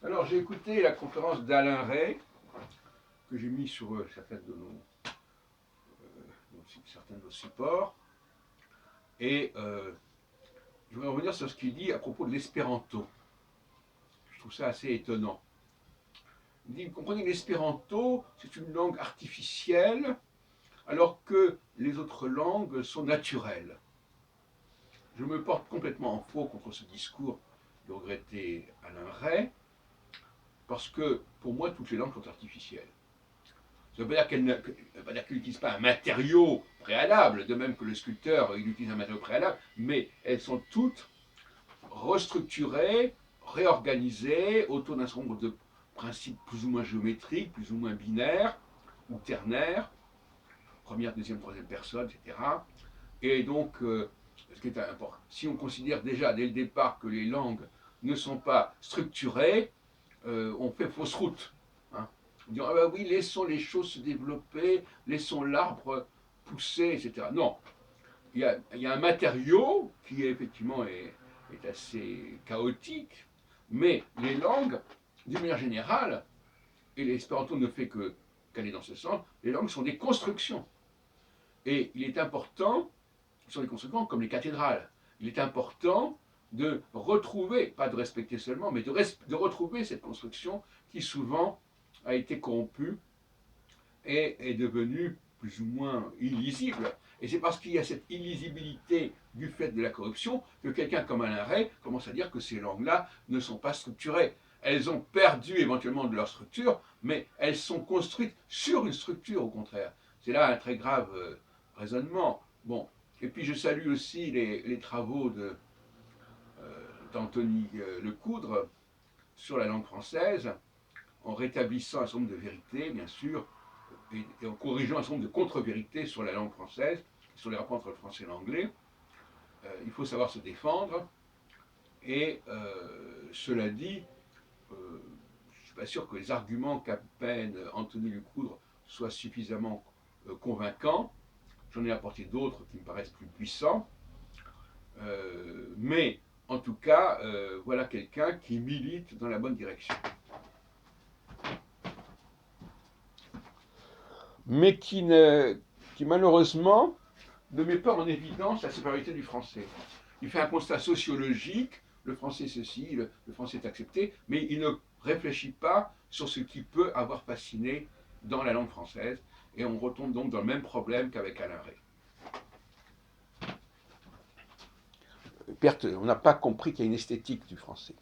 Alors, j'ai écouté la conférence d'Alain Rey, que j'ai mis sur certains de nos supports, et je voudrais revenir sur ce qu'il dit à propos de l'espéranto. Je trouve ça assez étonnant. Il dit, vous comprenez, l'espéranto, c'est une langue artificielle, alors que les autres langues sont naturelles. Je me porte complètement en faux contre ce discours de regretter Alain Rey, parce que pour moi, toutes les langues sont artificielles. Ça ne veut pas dire qu'elle n'utilise pas un matériau préalable, de même que le sculpteur il utilise un matériau préalable, mais elles sont toutes restructurées, réorganisées autour d'un certain nombre de principes plus ou moins géométriques, plus ou moins binaires ou ternaires, première, deuxième, troisième personne, etc. Et donc, ce qui est important, si on considère déjà dès le départ que les langues ne sont pas structurées, on fait fausse route. Hein. On dit, ah ben oui, laissons les choses se développer, laissons l'arbre pousser, etc. Non, il y a un matériau qui effectivement est assez chaotique, mais les langues, d'une manière générale, et l'espéranto ne fait qu'aller dans ce sens, les langues sont des constructions. Et il est important, ce sont des constructions comme les cathédrales, il est important de retrouver, pas de respecter seulement, mais de retrouver cette construction qui souvent a été corrompue et est devenue plus ou moins illisible. Et c'est parce qu'il y a cette illisibilité du fait de la corruption que quelqu'un comme Alain Rey commence à dire que ces langues-là ne sont pas structurées. Elles ont perdu éventuellement de leur structure, mais elles sont construites sur une structure au contraire. C'est là un très grave raisonnement. Bon, et puis je salue aussi les travaux d'Anthony Lecoudre sur la langue française, en rétablissant un certain nombre de vérités, bien sûr, et en corrigeant un certain nombre de contre-vérités sur la langue française, sur les rapports entre le français et l'anglais. Il faut savoir se défendre, et cela dit, je ne suis pas sûr que les arguments qu'appelle Anthony Lecoudre soient suffisamment convaincants. J'en ai apporté d'autres qui me paraissent plus puissants. Mais en tout cas, voilà quelqu'un qui milite dans la bonne direction. Mais qui malheureusement ne met pas en évidence la supériorité du français. Il fait un constat sociologique, le français ceci, le français est accepté, mais il ne réfléchit pas sur ce qui peut avoir fasciné dans la langue française, et on retombe donc dans le même problème qu'avec Alain Rey. On n'a pas compris qu'il y a une esthétique du français.